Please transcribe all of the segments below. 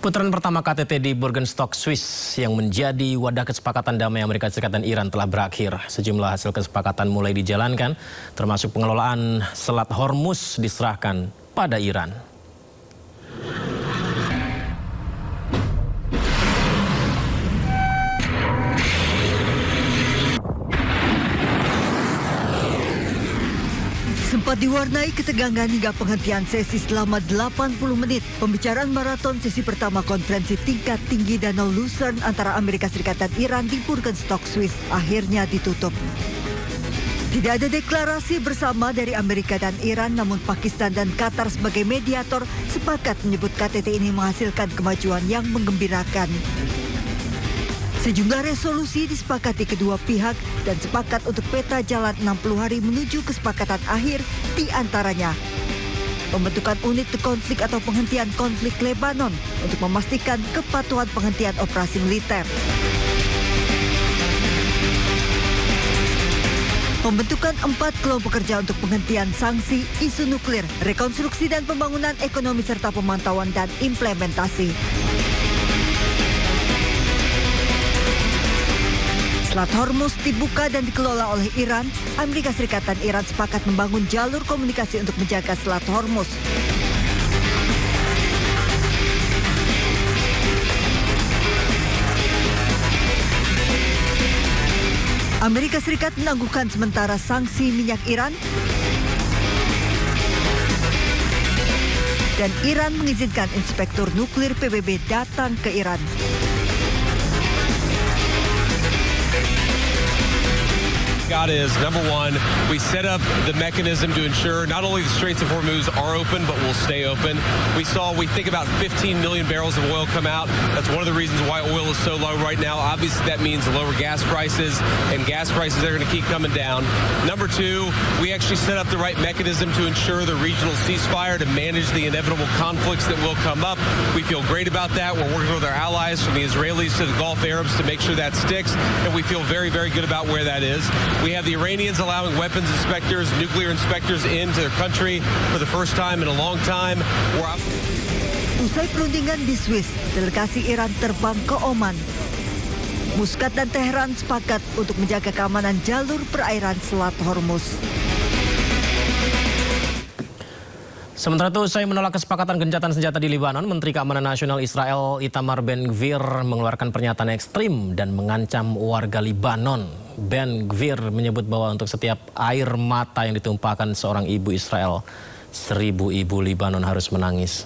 Putaran pertama KTT di Burgenstock, Swiss yang menjadi wadah kesepakatan damai Amerika Serikat dan Iran telah berakhir. Sejumlah hasil kesepakatan mulai dijalankan, termasuk pengelolaan Selat Hormuz diserahkan pada Iran. Sempat diwarnai ketegangan hingga penghentian sesi selama 80 menit. Pembicaraan maraton sesi pertama konferensi tingkat tinggi Danau Lucerne antara Amerika Serikat dan Iran di Burgenstock, Swiss akhirnya ditutup. Tidak ada deklarasi bersama dari Amerika dan Iran, namun Pakistan dan Qatar sebagai mediator sepakat menyebut KTT ini menghasilkan kemajuan yang menggembirakan. Sejumlah resolusi disepakati kedua pihak dan sepakat untuk peta jalan 60 hari menuju kesepakatan akhir, di antaranya pembentukan unit konflik atau penghentian konflik Lebanon untuk memastikan kepatuhan penghentian operasi militer. Pembentukan 4 kelompok kerja untuk penghentian sanksi, isu nuklir, rekonstruksi dan pembangunan ekonomi serta pemantauan dan implementasi. Selat Hormuz dibuka dan dikelola oleh Iran. Amerika Serikat dan Iran sepakat membangun jalur komunikasi untuk menjaga Selat Hormuz. Amerika Serikat menangguhkan sementara sanksi minyak Iran. Dan Iran mengizinkan inspektur nuklir PBB datang ke Iran. Got is, number one, we set up the mechanism to ensure not only the Straits of Hormuz are open, but will stay open. We think about 15 million barrels of oil come out. That's one of the reasons why oil is so low right now. Obviously, that means lower gas prices, and gas prices are going to keep coming down. Number two, we actually set up the right mechanism to ensure the regional ceasefire to manage the inevitable conflicts that will come up. We feel great about that. We're working with our allies from the Israelis to the Gulf Arabs to make sure that sticks, and we feel very, very good about where that is. We have the Iranians allowing weapons inspectors, nuclear inspectors into their country for the first time in a long time. Usai perundingan di Swiss, delegasi Iran terbang ke Oman. Muscat dan Teheran sepakat untuk menjaga keamanan jalur perairan Selat Hormuz. Sementara itu, usai menolak kesepakatan gencatan senjata di Lebanon, Menteri Keamanan Nasional Israel Itamar Ben-Gvir mengeluarkan pernyataan ekstrim dan mengancam warga Lebanon. Ben-Gvir menyebut bahwa untuk setiap air mata yang ditumpahkan seorang ibu Israel, 1000 ibu Lebanon harus menangis.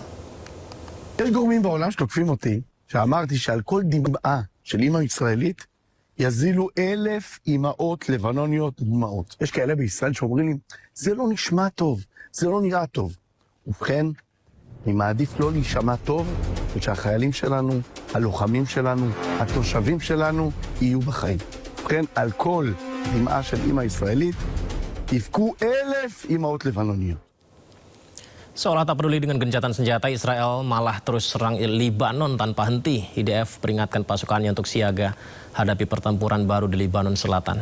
יש גורמים בעולם שתוקפים אותי, שאמרתי שעל כל דמעה של אמא ישראלית יזילו 1,000 אמהות לבנוניות דמעות. יש כאלה בישראל שאומרים לי, זה לא נשמע טוב, זה לא נראה טוב. ובכן, אני מעדיף לא להישמע טוב, ושהחיילים שלנו, הלוחמים שלנו, התושבים שלנו יהיו בחיים. ובכן, על כל דמעה של אמא ישראלית, יבכו 1,000 אמהות לבנוניות. Seolah tak peduli dengan gencatan senjata, Israel malah terus serang Lebanon tanpa henti. IDF peringatkan pasukannya untuk siaga hadapi pertempuran baru di Lebanon Selatan.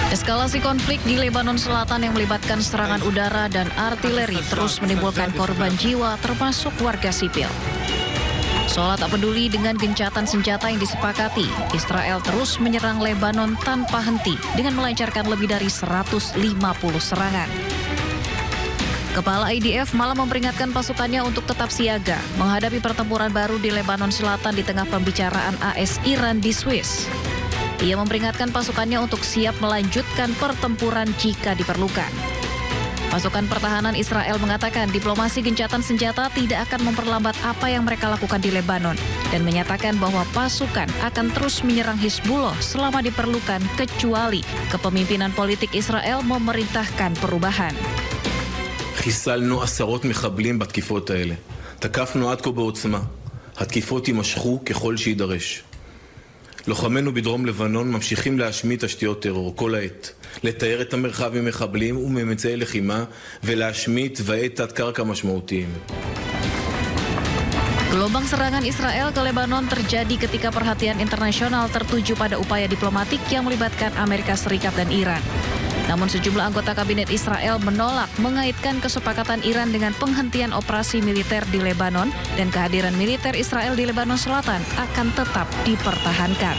Eskalasi konflik di Lebanon Selatan yang melibatkan serangan udara dan artileri terus menimbulkan korban jiwa termasuk warga sipil. Seolah tak peduli dengan gencatan senjata yang disepakati, Israel terus menyerang Lebanon tanpa henti dengan melancarkan lebih dari 150 serangan. Kepala IDF malah memperingatkan pasukannya untuk tetap siaga menghadapi pertempuran baru di Lebanon Selatan di tengah pembicaraan AS Iran di Swiss. Ia memperingatkan pasukannya untuk siap melanjutkan pertempuran jika diperlukan. Pasukan pertahanan Israel mengatakan diplomasi gencatan senjata tidak akan memperlambat apa yang mereka lakukan di Lebanon dan menyatakan bahwa pasukan akan terus menyerang Hizbullah selama diperlukan kecuali kepemimpinan politik Israel memerintahkan perubahan. חיסלנו עשרות מחבלים בתקיפות האלה. תקפנו עד כה בעוצמה. התקיפות יימשכו ככל שידרש. לוחמינו בדרום לבנון ממשיכים להשמיד תשתיות טרור כל העת, לתאר את המרחב ממחבלים וממצאי לחימה ולהשמיד תוואי תת קרקע משמעותיים. Gelombang serangan Israel ke Lebanon terjadi ketika perhatian internasional tertuju pada upaya diplomatik yang melibatkan Amerika Serikat dan Iran. Namun sejumlah anggota kabinet Israel menolak mengaitkan kesepakatan Iran dengan penghentian operasi militer di Lebanon dan kehadiran militer Israel di Lebanon Selatan akan tetap dipertahankan.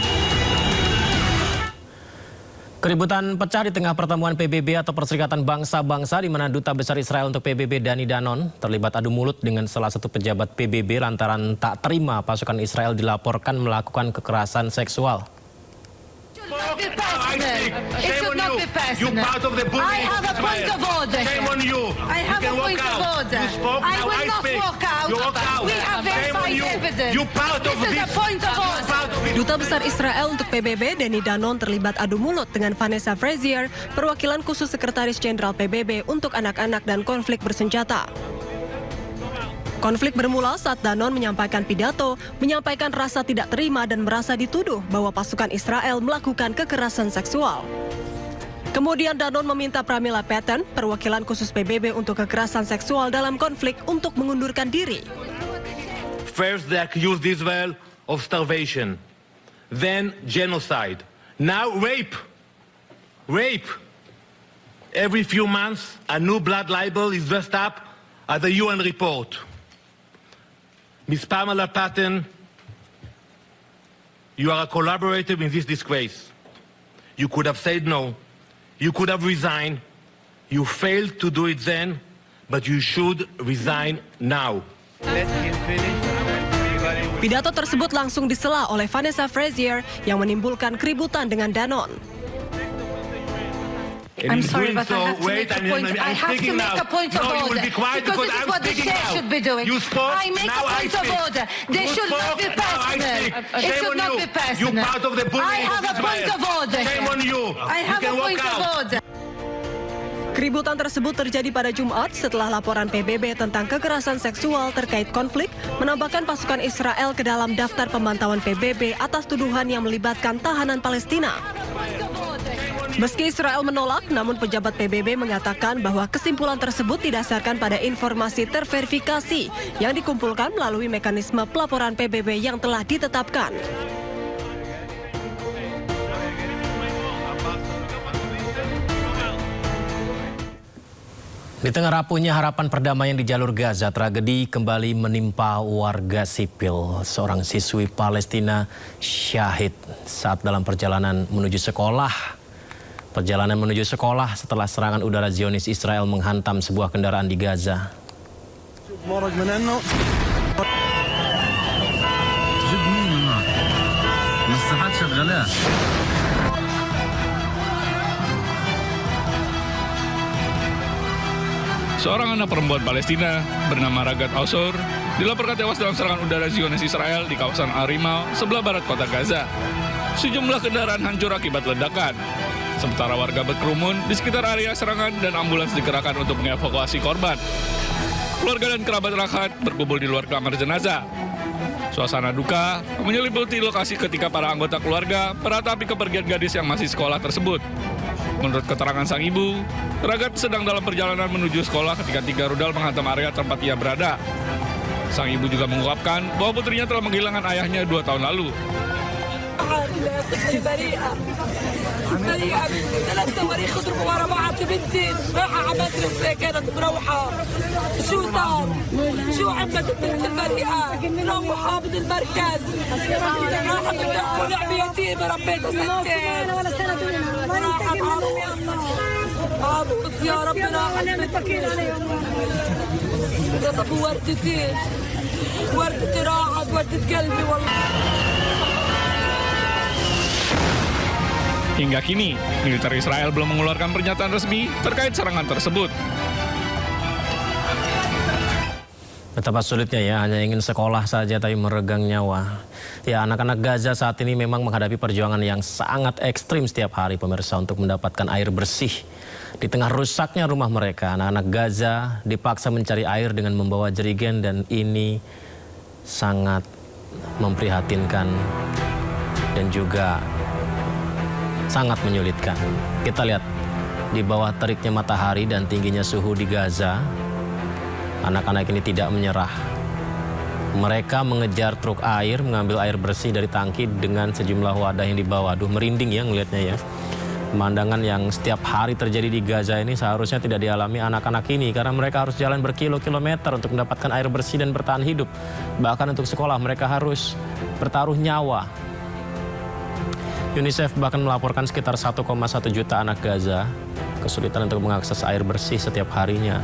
Keributan pecah di tengah pertemuan PBB atau Perserikatan Bangsa-Bangsa di mana Duta Besar Israel untuk PBB Dani Danon terlibat adu mulut dengan salah satu pejabat PBB lantaran tak terima pasukan Israel dilaporkan melakukan kekerasan seksual. It should not be personal. I have a point of order. Shame on you. I have a point of order. I will not walk out. We have verified evidence. This is a point of order. Duta Besar Israel untuk PBB Dani Danon terlibat adu mulut dengan Vanessa Frazier, perwakilan khusus Sekretaris Jenderal PBB untuk anak-anak dan konflik bersenjata. Konflik bermula saat Danon menyampaikan pidato, menyampaikan rasa tidak terima dan merasa dituduh bahwa pasukan Israel melakukan kekerasan seksual. Kemudian Danon meminta Pramila Patten, perwakilan khusus PBB untuk kekerasan seksual dalam konflik, untuk mengundurkan diri. First they accused Israel of starvation, then genocide, now rape. Rape. Every few months a new blood libel is dressed up as a UN report. Ms. Pamela Patten, you are a collaborator in this disgrace. You could have said no. You could have resigned. You failed to do it then, but you should resign now. Pidato tersebut langsung disela oleh Vanessa Frazier yang menimbulkan keributan dengan Danon. I'm sorry, but I have to make a point of order. Because this is what the chair should be doing. I make a point of order. They should not be personal. It should not be personal. I have a point of order. I have a point of order. Keributan tersebut terjadi pada Jumat setelah laporan PBB tentang kekerasan seksual terkait konflik menambahkan pasukan Israel ke dalam daftar pemantauan PBB atas tuduhan yang melibatkan tahanan Palestina. Meski Israel menolak, namun pejabat PBB mengatakan bahwa kesimpulan tersebut didasarkan pada informasi terverifikasi yang dikumpulkan melalui mekanisme pelaporan PBB yang telah ditetapkan. Di tengah rapuhnya harapan perdamaian di jalur Gaza, tragedi kembali menimpa warga sipil. Seorang siswi Palestina syahid saat dalam perjalanan menuju sekolah. Perjalanan menuju sekolah setelah serangan udara Zionis Israel menghantam sebuah kendaraan di Gaza. Seorang anak perempuan Palestina bernama Ragat Ausur dilaporkan tewas dalam serangan udara Zionis Israel di kawasan Al-Rimal, sebelah barat kota Gaza. Sejumlah kendaraan hancur akibat ledakan. Sementara warga berkerumun di sekitar area serangan dan ambulans dikerahkan untuk mengevakuasi korban. Keluarga dan kerabat Ragat berkumpul di luar kamar jenazah. Suasana duka menyelimuti lokasi ketika para anggota keluarga meratapi kepergian gadis yang masih sekolah tersebut. Menurut keterangan sang ibu, Ragat sedang dalam perjalanan menuju sekolah ketika 3 rudal menghantam area tempat ia berada. Sang ibu juga mengungkapkan bahwa putrinya telah menghilangkan ayahnya 2 tahun lalu. بريئة بنتي 3 صواريخ يضربوا ورا بعض في بنتي رايحة على مدرسة كانت مروحة شو صار؟ شو عملت البنت البريئة؟ مروحة من المركز راحت تدخل لعبة يتيمة ربيتها 2 راحت عروس يا رب راحت ضربوا وردتي راحت وردة قلبي والله. Hingga kini, militer Israel belum mengeluarkan pernyataan resmi terkait serangan tersebut. Betapa sulitnya ya, hanya ingin sekolah saja tapi meregang nyawa. Ya, anak-anak Gaza saat ini memang menghadapi perjuangan yang sangat ekstrim setiap hari, pemirsa, untuk mendapatkan air bersih. Di tengah rusaknya rumah mereka, anak-anak Gaza dipaksa mencari air dengan membawa jerigen, dan ini sangat memprihatinkan dan juga sangat menyulitkan. Kita lihat di bawah teriknya matahari dan tingginya suhu di Gaza, anak-anak ini tidak menyerah. Mereka mengejar truk air, mengambil air bersih dari tangki dengan sejumlah wadah yang dibawa. Aduh, merinding ya ngelihatnya ya. Pemandangan yang setiap hari terjadi di Gaza ini seharusnya tidak dialami anak-anak ini karena mereka harus jalan berkilo-kilometer untuk mendapatkan air bersih dan bertahan hidup. Bahkan untuk sekolah mereka harus bertaruh nyawa. UNICEF bahkan melaporkan sekitar 1,1 juta anak Gaza kesulitan untuk mengakses air bersih setiap harinya.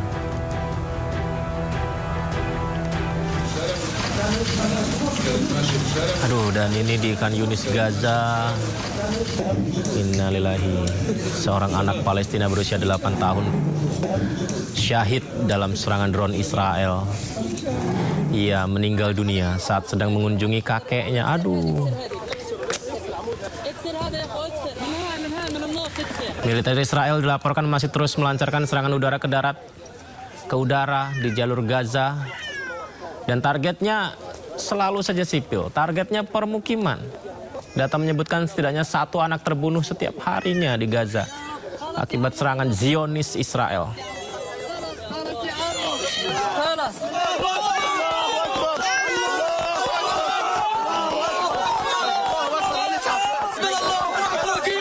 Aduh, dan ini di Khan Yunis Gaza. Innalillahi. Seorang anak Palestina berusia 8 tahun syahid dalam serangan drone Israel. Ia meninggal dunia saat sedang mengunjungi kakeknya. Aduh. Militer Israel dilaporkan masih terus melancarkan serangan udara ke darat, ke udara di jalur Gaza. Dan targetnya selalu saja sipil, targetnya permukiman. Data menyebutkan setidaknya 1 anak terbunuh setiap harinya di Gaza akibat serangan Zionis Israel.